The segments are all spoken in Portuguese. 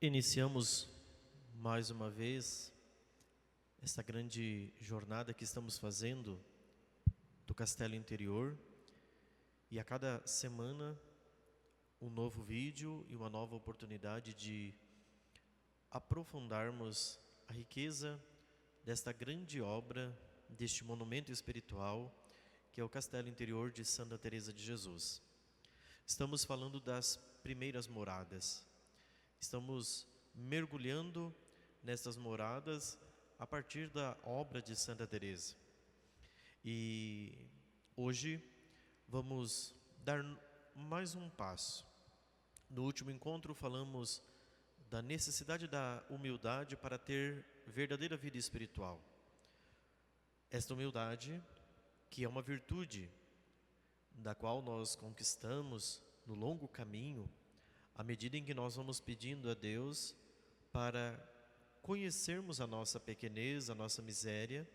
Iniciamos mais uma vez esta grande jornada que estamos fazendo do Castelo Interior, e a cada semana um novo vídeo e uma nova oportunidade de aprofundarmos a riqueza desta grande obra, deste monumento espiritual que é o Castelo Interior de Santa Teresa de Jesus. Estamos falando das primeiras moradas. Estamos mergulhando nessas moradas a partir da obra de Santa Teresa. E hoje vamos dar mais um passo. No último encontro falamos da necessidade da humildade para ter verdadeira vida espiritual. Esta humildade, que é uma virtude da qual nós conquistamos no longo caminho, à medida em que nós vamos pedindo a Deus para conhecermos a nossa pequenez, a nossa miséria,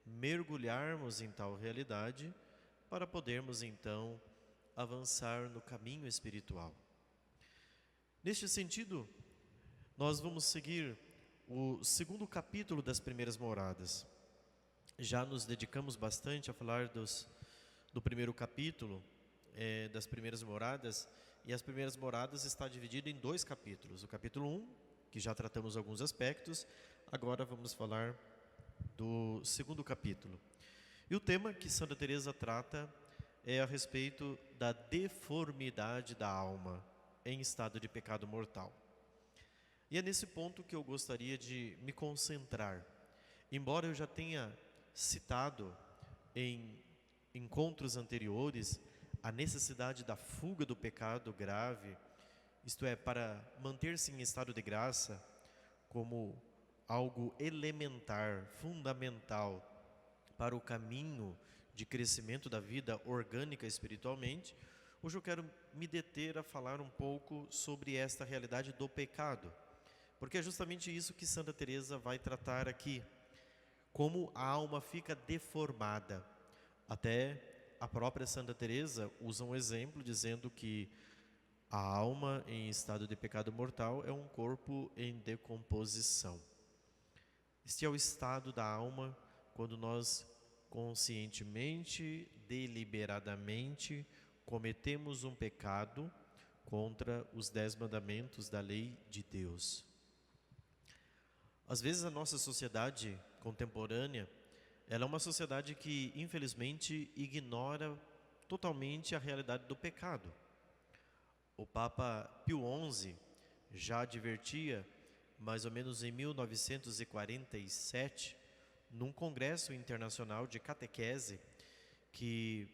mergulharmos em tal realidade para podermos então avançar no caminho espiritual. Neste sentido, nós vamos seguir o segundo capítulo das primeiras moradas. Já nos dedicamos bastante a falar do primeiro capítulo, das primeiras moradas, e as primeiras moradas está dividida em dois capítulos. O capítulo 1, que já tratamos alguns aspectos, agora vamos falar do segundo capítulo. E o tema que Santa Teresa trata é a respeito da deformidade da alma em estado de pecado mortal. E é nesse ponto que eu gostaria de me concentrar. Embora eu já tenha citado em encontros anteriores a necessidade da fuga do pecado grave, isto é, para manter-se em estado de graça, como algo elementar, fundamental para o caminho de crescimento da vida orgânica espiritualmente, hoje eu quero me deter a falar um pouco sobre esta realidade do pecado, porque é justamente isso que Santa Teresa vai tratar aqui, como a alma fica deformada. Até a própria Santa Teresa usa um exemplo dizendo que a alma em estado de pecado mortal é um corpo em decomposição. Este é o estado da alma quando nós conscientemente, deliberadamente, cometemos um pecado contra os 10 mandamentos da lei de Deus. Às vezes a nossa sociedade contemporânea, ela é uma sociedade que infelizmente ignora totalmente a realidade do pecado. O Papa Pio XI já advertia, mais ou menos em 1947, num congresso internacional de catequese, que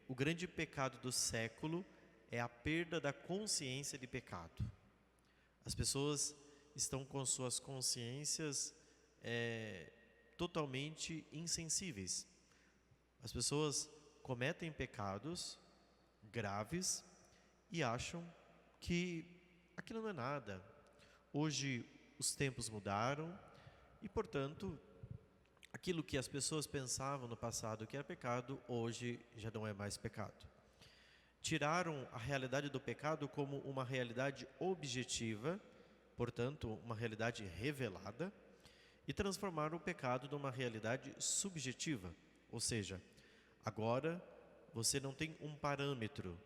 o grande pecado do século é a perda da consciência de pecado. As pessoas estão com suas consciências totalmente insensíveis. As pessoas cometem pecados graves e acham que aquilo não é nada. Hoje os tempos mudaram e, portanto, aquilo que as pessoas pensavam no passado que era pecado, hoje já não é mais pecado. Tiraram a realidade do pecado como uma realidade objetiva, portanto, uma realidade revelada, e transformaram o pecado numa realidade subjetiva, ou seja, agora você não tem um parâmetro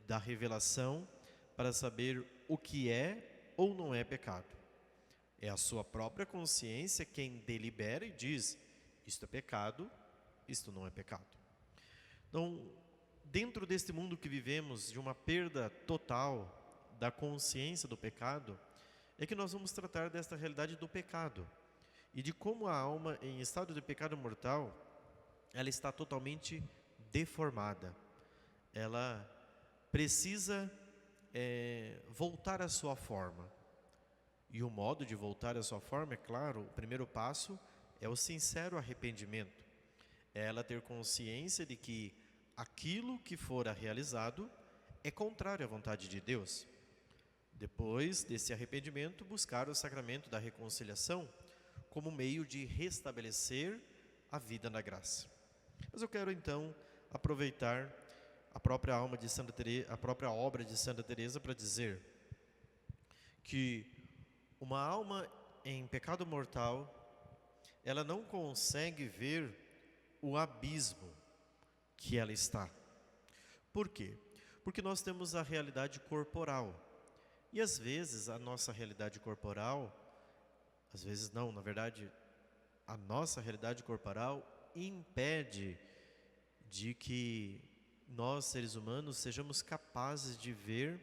da revelação para saber o que é ou não é pecado. É a sua própria consciência quem delibera e diz, isto é pecado, isto não é pecado. Então, dentro deste mundo que vivemos, de uma perda total da consciência do pecado, é que nós vamos tratar desta realidade do pecado e de como a alma em estado de pecado mortal, ela está totalmente deformada. Ela precisa voltar à sua forma. E o modo de voltar à sua forma, é claro, o primeiro passo é o sincero arrependimento. É ela ter consciência de que aquilo que fora realizado é contrário à vontade de Deus. Depois desse arrependimento, buscar o sacramento da reconciliação como meio de restabelecer a vida na graça. Mas eu quero então aproveitar a própria alma de Santa Teresa, a própria obra de Santa Teresa para dizer: que uma alma em pecado mortal, ela não consegue ver o abismo que ela está. Por quê? Porque nós temos a realidade corporal. E às vezes a nossa realidade corporal, às vezes não, na verdade, a nossa realidade corporal impede de que nós, seres humanos, sejamos capazes de ver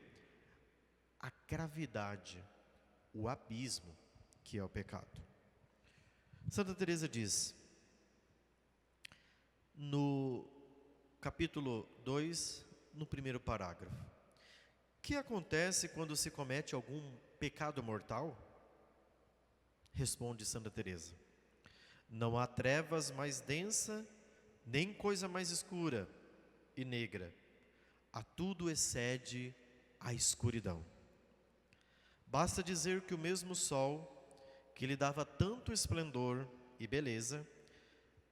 a gravidade, o abismo que é o pecado. Santa Teresa diz, no capítulo 2, no primeiro parágrafo: o que acontece quando se comete algum pecado mortal? Responde Santa Teresa: não há trevas mais densa, nem coisa mais escura e negra. A tudo excede a escuridão. Basta dizer que o mesmo sol, que lhe dava tanto esplendor e beleza,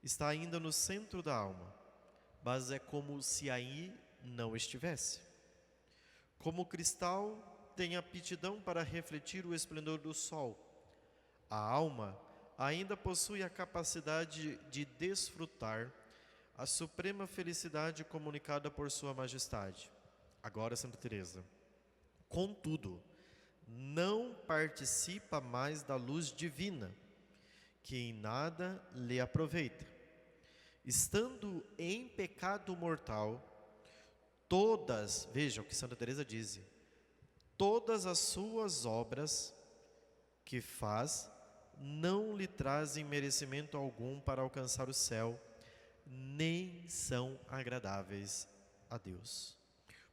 está ainda no centro da alma, mas é como se aí não estivesse. Como o cristal tem aptidão para refletir o esplendor do sol, a alma ainda possui a capacidade de desfrutar a suprema felicidade comunicada por Sua Majestade. Agora, Santa Teresa: contudo, não participa mais da luz divina, que em nada lhe aproveita. Estando em pecado mortal, todas, vejam o que Santa Teresa diz, todas as suas obras que faz não lhe trazem merecimento algum para alcançar o céu, nem são agradáveis a Deus.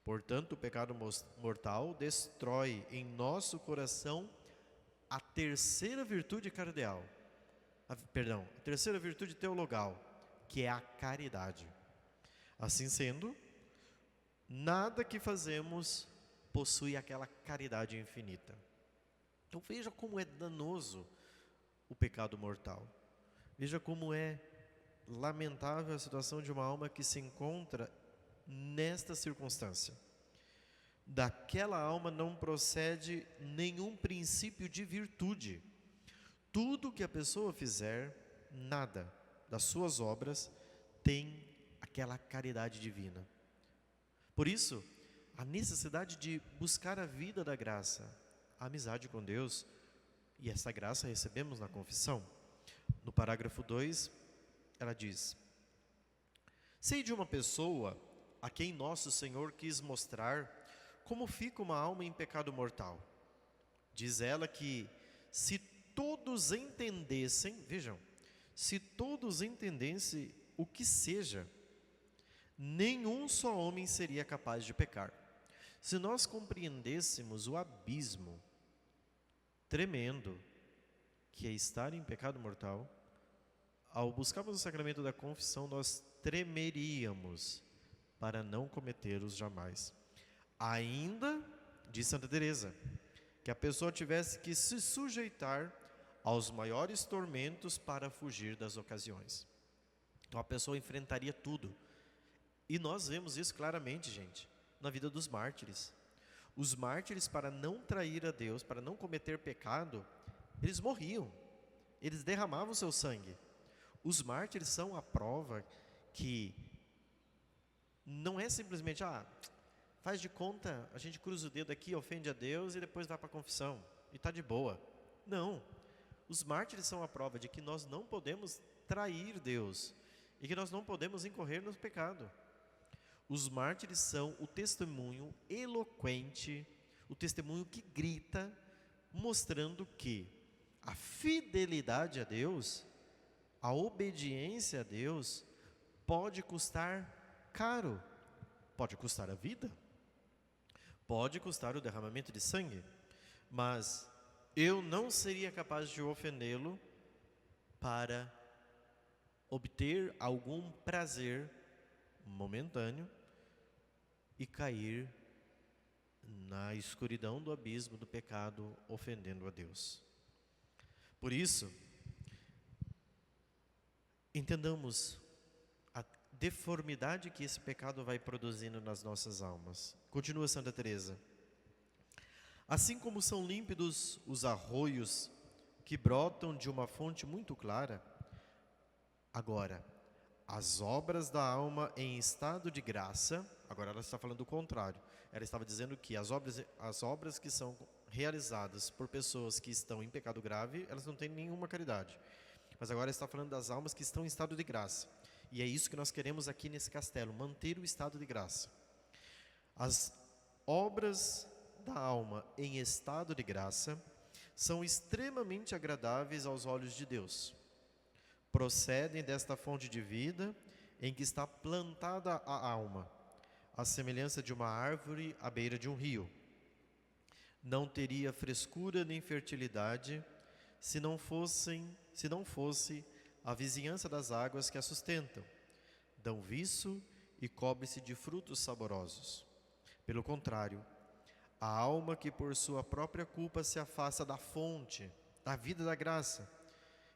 Portanto, o pecado mortal destrói em nosso coração a terceira virtude cardeal, a terceira virtude teologal, que é a caridade. Assim sendo, nada que fazemos possui aquela caridade infinita. Então veja como é danoso o pecado mortal. Veja como é lamentável a situação de uma alma que se encontra nesta circunstância. Daquela alma não procede nenhum princípio de virtude. Tudo que a pessoa fizer, nada das suas obras tem aquela caridade divina. Por isso, a necessidade de buscar a vida da graça, a amizade com Deus, e essa graça recebemos na confissão. No parágrafo 2, ela diz: sei de uma pessoa a quem nosso Senhor quis mostrar como fica uma alma em pecado mortal. Diz ela que se todos entendessem, vejam, se todos entendessem o que seja, nenhum só homem seria capaz de pecar. Se nós compreendêssemos o abismo tremendo que é estar em pecado mortal, ao buscarmos o sacramento da confissão, nós tremeríamos para não cometê-los jamais. Ainda, diz Santa Teresa, que a pessoa tivesse que se sujeitar aos maiores tormentos para fugir das ocasiões. Então a pessoa enfrentaria tudo. E nós vemos isso claramente, gente, na vida dos mártires. Os mártires, para não trair a Deus, para não cometer pecado, eles morriam, eles derramavam seu sangue. Os mártires são a prova que não é simplesmente, faz de conta, a gente cruza o dedo aqui, ofende a Deus e depois vai para a confissão e está de boa. Não, os mártires são a prova de que nós não podemos trair Deus e que nós não podemos incorrer no pecado. Os mártires são o testemunho eloquente, o testemunho que grita, mostrando que a fidelidade a Deus, a obediência a Deus, pode custar caro, pode custar a vida, pode custar o derramamento de sangue, mas eu não seria capaz de ofendê-lo para obter algum prazer momentâneo e cair na escuridão do abismo do pecado, ofendendo a Deus. Por isso, entendamos a deformidade que esse pecado vai produzindo nas nossas almas. Continua Santa Teresa: Assim como são límpidos os arroios que brotam de uma fonte muito clara, agora, as obras da alma em estado de graça, agora ela está falando o contrário. Ela estava dizendo que as obras que são realizadas por pessoas que estão em pecado grave, elas não têm nenhuma caridade. Mas agora está falando das almas que estão em estado de graça. E é isso que nós queremos aqui nesse castelo, manter o estado de graça. As obras da alma em estado de graça são extremamente agradáveis aos olhos de Deus. Procedem desta fonte de vida em que está plantada a alma, à semelhança de uma árvore à beira de um rio. Não teria frescura nem fertilidade se não fosse a vizinhança das águas que a sustentam. Dão viço e cobre-se de frutos saborosos. Pelo contrário, a alma que por sua própria culpa se afasta da fonte, da vida da graça,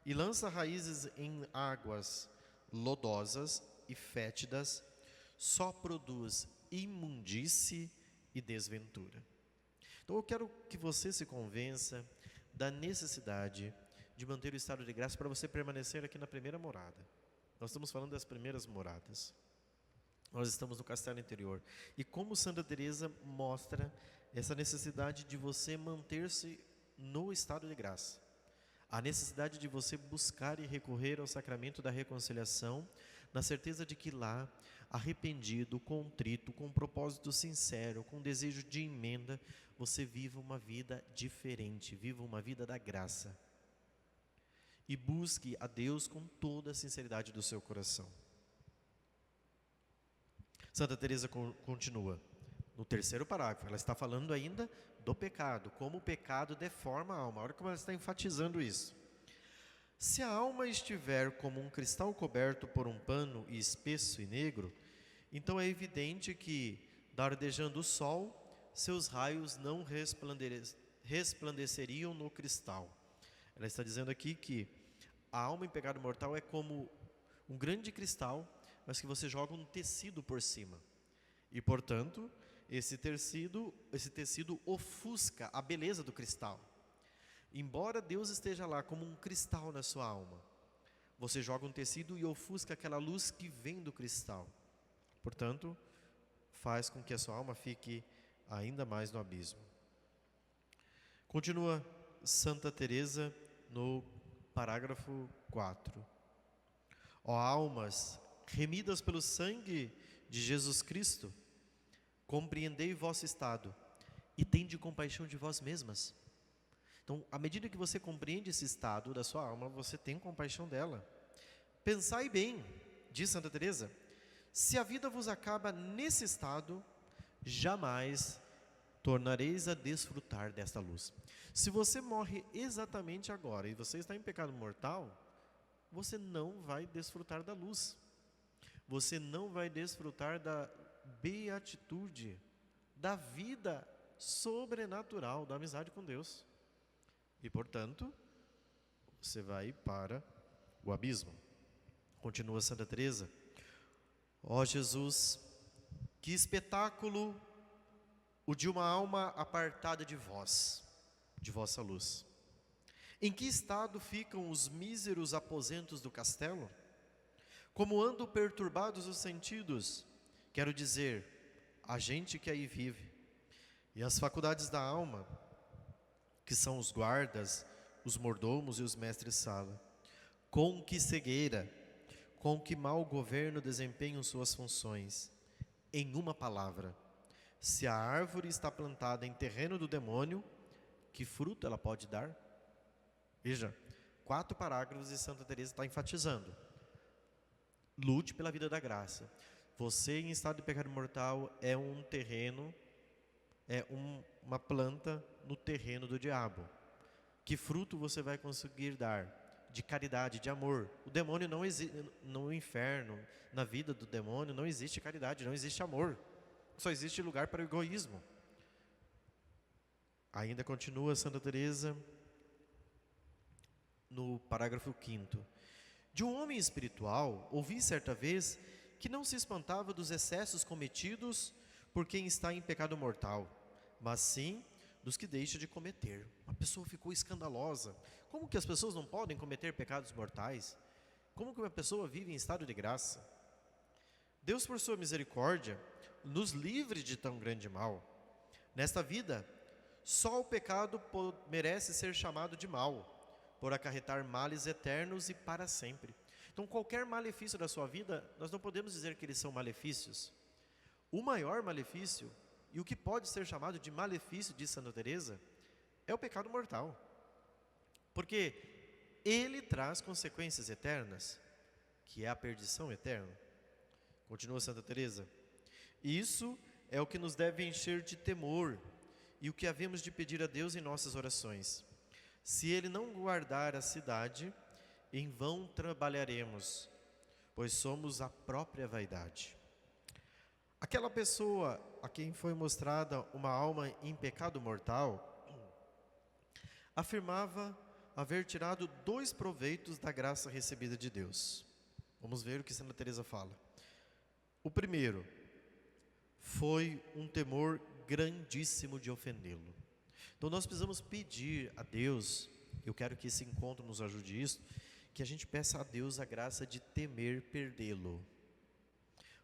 e lança raízes em águas lodosas e fétidas, só produz imundície e desventura. Então eu quero que você se convença da necessidade de manter o estado de graça para você permanecer aqui na primeira morada. Nós estamos falando das primeiras moradas. Nós estamos no castelo interior. E como Santa Teresa mostra essa necessidade de você manter-se no estado de graça. A necessidade de você buscar e recorrer ao sacramento da reconciliação, na certeza de que lá, arrependido, contrito, com um propósito sincero, com desejo de emenda, você viva uma vida diferente, viva uma vida da graça. E busque a Deus com toda a sinceridade do seu coração. Santa Teresa continua, no terceiro parágrafo, ela está falando ainda do pecado, como o pecado deforma a alma. Olha como ela está enfatizando isso. Se a alma estiver como um cristal coberto por um pano espesso e negro, então é evidente que, dardejando o sol, seus raios não resplandeceriam no cristal. Ela está dizendo aqui que a alma em pecado mortal é como um grande cristal, mas que você joga um tecido por cima. E, portanto, esse tecido ofusca a beleza do cristal. Embora Deus esteja lá como um cristal na sua alma, você joga um tecido e ofusca aquela luz que vem do cristal. Portanto, faz com que a sua alma fique ainda mais no abismo. Continua Santa Teresa no parágrafo 4. Ó almas, remidas pelo sangue de Jesus Cristo, compreendei vosso estado e tende compaixão de vós mesmas. Então, à medida que você compreende esse estado da sua alma, você tem compaixão dela. Pensai bem, diz Santa Teresa, se a vida vos acaba nesse estado, jamais tornareis a desfrutar desta luz. Se você morre exatamente agora e você está em pecado mortal, você não vai desfrutar da luz. Você não vai desfrutar da beatitude, da vida sobrenatural, da amizade com Deus. E, portanto, você vai para o abismo. Continua Santa Teresa. Ó Jesus, que espetáculo o de uma alma apartada de vós, de vossa luz. Em que estado ficam os míseros aposentos do castelo? Como andam perturbados os sentidos, quero dizer, a gente que aí vive, e as faculdades da alma, que são os guardas, os mordomos e os mestres-sala. Com que cegueira, com que mau governo desempenham suas funções. Em uma palavra, se a árvore está plantada em terreno do demônio, que fruto ela pode dar? Veja, 4 parágrafos e Santa Teresa está enfatizando. Lute pela vida da graça. Você em estado de pecado mortal é um terreno, uma planta no terreno do diabo. Que fruto você vai conseguir dar? De caridade, de amor. O demônio não existe, no inferno, na vida do demônio não existe caridade, não existe amor. Só existe lugar para o egoísmo. Ainda continua Santa Teresa no parágrafo 5º. De um homem espiritual, ouvi certa vez que não se espantava dos excessos cometidos por quem está em pecado mortal, mas sim dos que deixa de cometer. A pessoa ficou escandalosa. Como que as pessoas não podem cometer pecados mortais? Como que uma pessoa vive em estado de graça? Deus, por sua misericórdia, nos livre de tão grande mal. Nesta vida, só o pecado merece ser chamado de mal, por acarretar males eternos e para sempre. Então, qualquer malefício da sua vida, nós não podemos dizer que eles são malefícios. O maior malefício, e o que pode ser chamado de malefício de Santa Teresa, é o pecado mortal. Porque ele traz consequências eternas, que é a perdição eterna. Continua Santa Teresa. Isso é o que nos deve encher de temor e o que havemos de pedir a Deus em nossas orações. Se ele não guardar a cidade, em vão trabalharemos, pois somos a própria vaidade. Aquela pessoa a quem foi mostrada uma alma em pecado mortal, afirmava haver tirado 2 proveitos da graça recebida de Deus. Vamos ver o que Santa Teresa fala. O primeiro foi um temor grandíssimo de ofendê-lo. Então nós precisamos pedir a Deus, eu quero que esse encontro nos ajude isso, que a gente peça a Deus a graça de temer perdê-lo.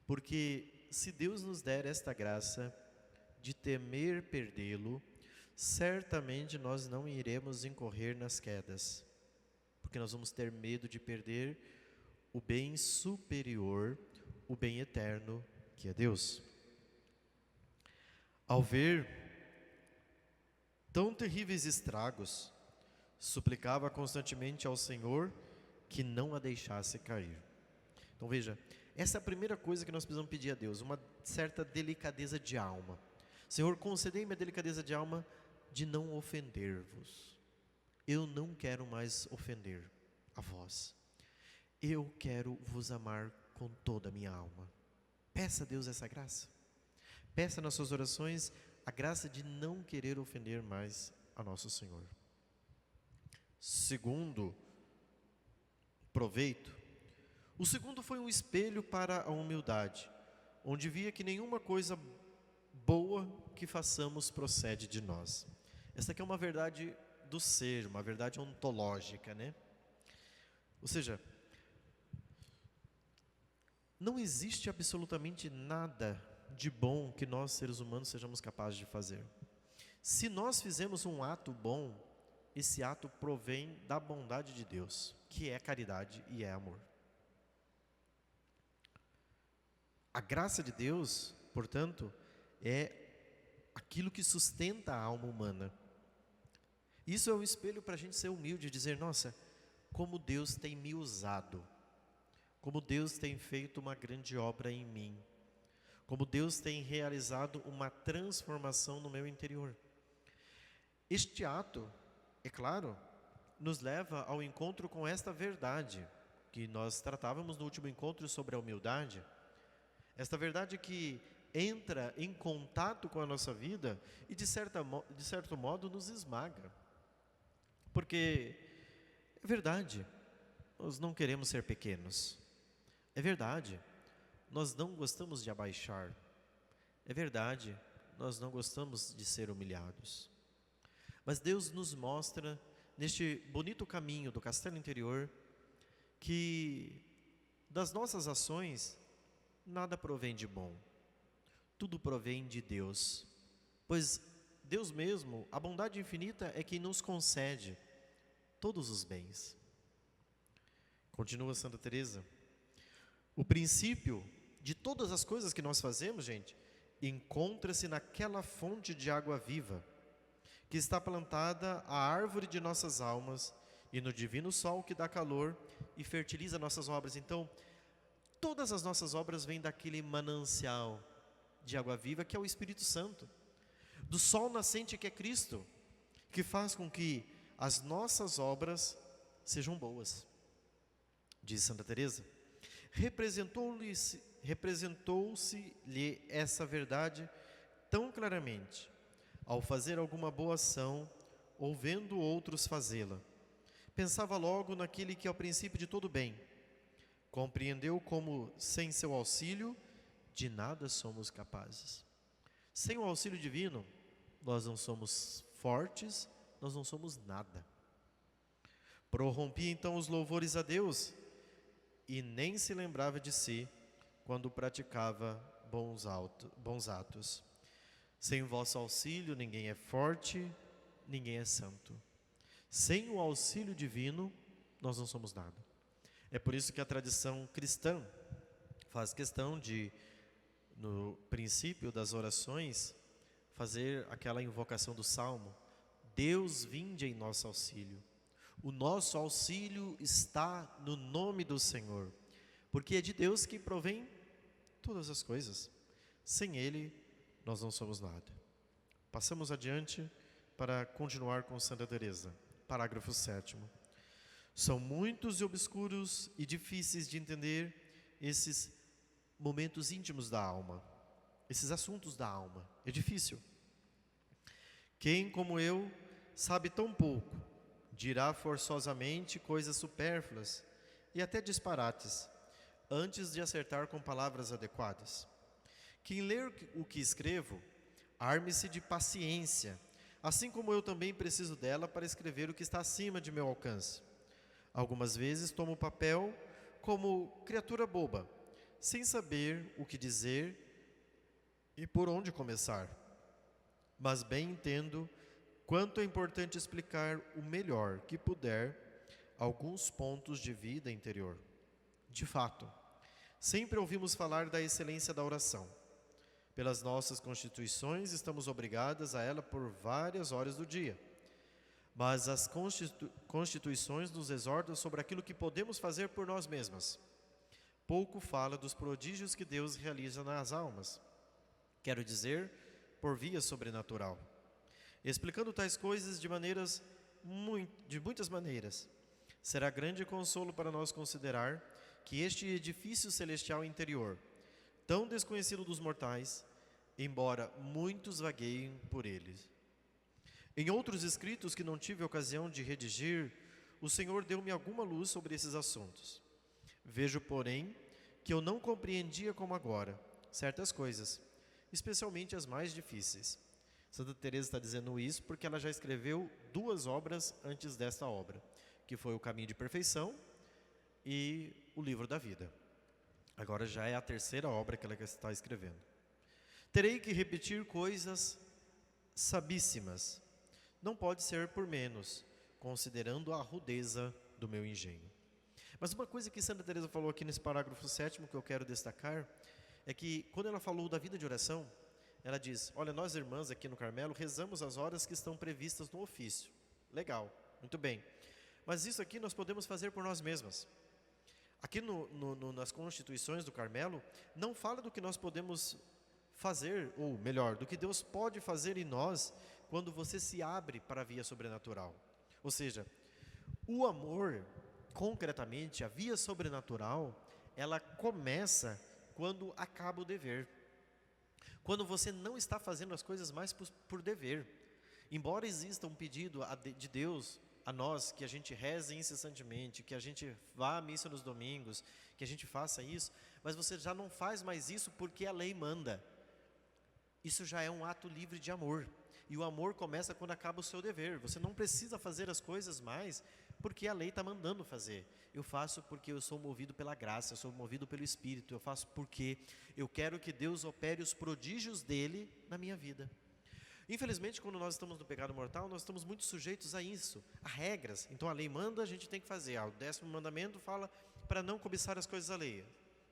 Porque se Deus nos der esta graça de temer perdê-lo, certamente nós não iremos incorrer nas quedas, porque nós vamos ter medo de perder o bem superior, o bem eterno, que é Deus. Ao ver tão terríveis estragos, suplicava constantemente ao Senhor que não a deixasse cair. Então veja, essa é a primeira coisa que nós precisamos pedir a Deus, uma certa delicadeza de alma. Senhor, concedei-me a delicadeza de alma de não ofender-vos. Eu não quero mais ofender a vós. Eu quero vos amar com toda a minha alma. Peça a Deus essa graça. Peça nas suas orações a graça de não querer ofender mais a nosso Senhor. Segundo proveito, o segundo foi um espelho para a humildade, onde via que nenhuma coisa boa que façamos procede de nós. Essa aqui é uma verdade do ser, uma verdade ontológica, né? Ou seja, não existe absolutamente nada de bom que nós, seres humanos, sejamos capazes de fazer. Se nós fizemos um ato bom, esse ato provém da bondade de Deus, que é caridade e é amor. A graça de Deus, portanto, é aquilo que sustenta a alma humana. Isso é um espelho para a gente ser humilde e dizer, nossa, como Deus tem me usado, como Deus tem feito uma grande obra em mim, como Deus tem realizado uma transformação no meu interior. Este ato, é claro, nos leva ao encontro com esta verdade, que nós tratávamos no último encontro sobre a humildade. Esta verdade que entra em contato com a nossa vida e de certo modo nos esmaga. Porque é verdade, nós não queremos ser pequenos. É verdade, nós não gostamos de abaixar. É verdade, nós não gostamos de ser humilhados. Mas Deus nos mostra, neste bonito caminho do castelo interior, que das nossas ações, nada provém de bom. Tudo provém de Deus. Pois Deus mesmo, a bondade infinita, é quem nos concede todos os bens. Continua Santa Teresa. O princípio de todas as coisas que nós fazemos, gente, encontra-se naquela fonte de água viva, que está plantada a árvore de nossas almas e no divino sol que dá calor e fertiliza nossas obras. Então, todas as nossas obras vêm daquele manancial de água viva que é o Espírito Santo, do sol nascente que é Cristo, que faz com que as nossas obras sejam boas. Diz Santa Teresa, representou-se-lhe essa verdade tão claramente, ao fazer alguma boa ação, ou vendo outros fazê-la. Pensava logo naquele que é o princípio de todo bem. Compreendeu como, sem seu auxílio, de nada somos capazes. Sem o auxílio divino, nós não somos fortes, nós não somos nada. Prorrompia então os louvores a Deus e nem se lembrava de si quando praticava bons atos. Sem o vosso auxílio ninguém é forte, ninguém é santo. Sem o auxílio divino, nós não somos nada. É por isso que a tradição cristã faz questão de, no princípio das orações, fazer aquela invocação do Salmo: Deus, vinde em nosso auxílio. O nosso auxílio está no nome do Senhor, porque é de Deus que provém todas as coisas. Sem Ele, nós não somos nada. Passamos adiante para continuar com Santa Teresa. Parágrafo 7º. São muitos e obscuros e difíceis de entender esses momentos íntimos da alma, esses assuntos da alma. É difícil. Quem, como eu, sabe tão pouco, dirá forçosamente coisas supérfluas e até disparates, antes de acertar com palavras adequadas. Quem ler o que escrevo, arme-se de paciência, assim como eu também preciso dela para escrever o que está acima de meu alcance. Algumas vezes tomo o papel como criatura boba, sem saber o que dizer e por onde começar. Mas bem entendo quanto é importante explicar o melhor que puder alguns pontos de vida interior. De fato, sempre ouvimos falar da excelência da oração. Pelas nossas constituições, estamos obrigadas a ela por várias horas do dia. Mas as constituições nos exortam sobre aquilo que podemos fazer por nós mesmas. Pouco fala dos prodígios que Deus realiza nas almas. Quero dizer, por via sobrenatural. Explicando tais coisas de muitas maneiras, será grande consolo para nós considerar que este edifício celestial interior, tão desconhecido dos mortais, embora muitos vagueiem por ele. Em outros escritos que não tive ocasião de redigir, o Senhor deu-me alguma luz sobre esses assuntos. Vejo, porém, que eu não compreendia como agora certas coisas, especialmente as mais difíceis. Santa Teresa está dizendo isso porque ela já escreveu 2 obras antes desta obra, que foi o Caminho de Perfeição e o Livro da Vida. Agora já é a 3ª obra que ela está escrevendo. Terei que repetir coisas sabíssimas. Não pode ser por menos, considerando a rudeza do meu engenho. Mas uma coisa que Santa Teresa falou aqui nesse parágrafo 7º que eu quero destacar é que quando ela falou da vida de oração, ela diz: olha, nós irmãs aqui no Carmelo rezamos as horas que estão previstas no ofício. Legal, muito bem. Mas isso aqui nós podemos fazer por nós mesmas. Aqui nas constituições do Carmelo, não fala do que nós podemos fazer, ou melhor, do que Deus pode fazer em nós quando você se abre para a via sobrenatural. Ou seja, o amor, concretamente, a via sobrenatural, ela começa quando acaba o dever. Quando você não está fazendo as coisas mais por dever. Embora exista um pedido de Deus a nós, que a gente reze incessantemente, que a gente vá à missa nos domingos, que a gente faça isso, mas você já não faz mais isso porque a lei manda. Isso já é um ato livre de amor. E o amor começa quando acaba o seu dever. Você não precisa fazer as coisas mais porque a lei está mandando fazer. Eu faço porque eu sou movido pela graça, eu sou movido pelo Espírito. Eu faço porque eu quero que Deus opere os prodígios dele na minha vida. Infelizmente, quando nós estamos no pecado mortal, nós estamos muito sujeitos a isso, a regras. Então a lei manda, a gente tem que fazer. O 10º mandamento fala para não cobiçar as coisas alheias.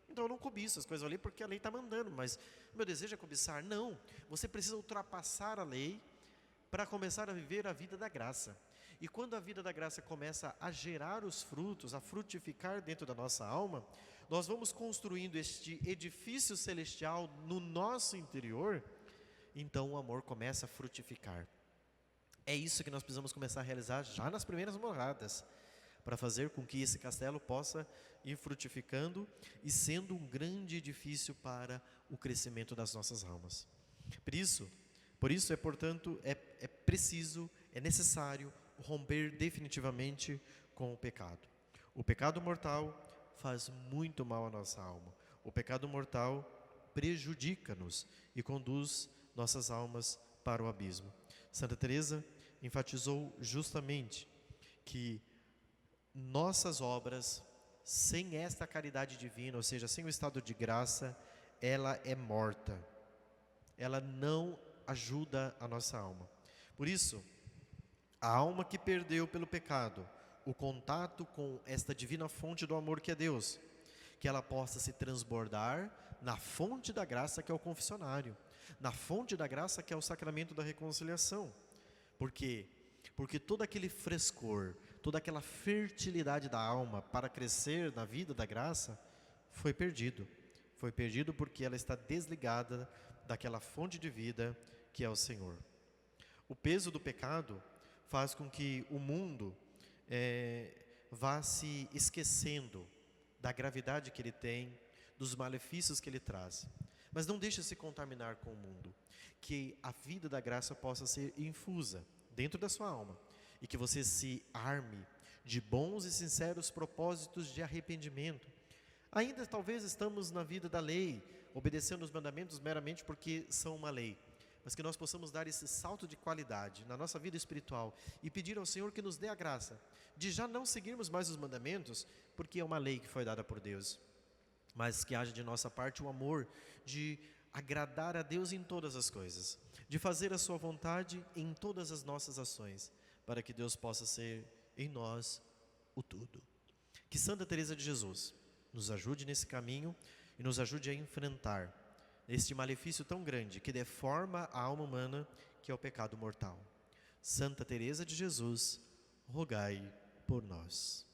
Então eu não cobiço as coisas alheias porque a lei está mandando, mas meu desejo é cobiçar. Não, você precisa ultrapassar a lei para começar a viver a vida da graça. E quando a vida da graça começa a gerar os frutos, a frutificar dentro da nossa alma, nós vamos construindo este edifício celestial no nosso interior, então o amor começa a frutificar. É isso que nós precisamos começar a realizar já nas primeiras moradas, para fazer com que esse castelo possa ir frutificando e sendo um grande edifício para o crescimento das nossas almas. Por isso portanto, é preciso, é necessário romper definitivamente com o pecado. O pecado mortal faz muito mal à nossa alma. O pecado mortal prejudica-nos e conduz nossas almas para o abismo. Santa Teresa enfatizou justamente que nossas obras, sem esta caridade divina, ou seja, sem o estado de graça, ela é morta. Ela não ajuda a nossa alma. Por isso, a alma que perdeu pelo pecado o contato com esta divina fonte do amor que é Deus, que ela possa se transbordar na fonte da graça que é o confessionário, na fonte da graça que é o sacramento da reconciliação. Por quê? Porque todo aquele frescor, toda aquela fertilidade da alma para crescer na vida da graça foi perdido. Foi perdido porque ela está desligada daquela fonte de vida que é o Senhor. O peso do pecado faz com que o mundo vá se esquecendo da gravidade que ele tem, dos malefícios que ele traz. Mas não deixe se contaminar com o mundo. Que a vida da graça possa ser infusa dentro da sua alma e que você se arme de bons e sinceros propósitos de arrependimento. Ainda talvez estamos na vida da lei, obedecendo os mandamentos meramente porque são uma lei, mas que nós possamos dar esse salto de qualidade na nossa vida espiritual e pedir ao Senhor que nos dê a graça de já não seguirmos mais os mandamentos, porque é uma lei que foi dada por Deus, mas que haja de nossa parte o amor de agradar a Deus em todas as coisas, de fazer a sua vontade em todas as nossas ações, para que Deus possa ser em nós o tudo. Que Santa Teresa de Jesus nos ajude nesse caminho e nos ajude a enfrentar este malefício tão grande que deforma a alma humana, que é o pecado mortal. Santa Teresa de Jesus, rogai por nós.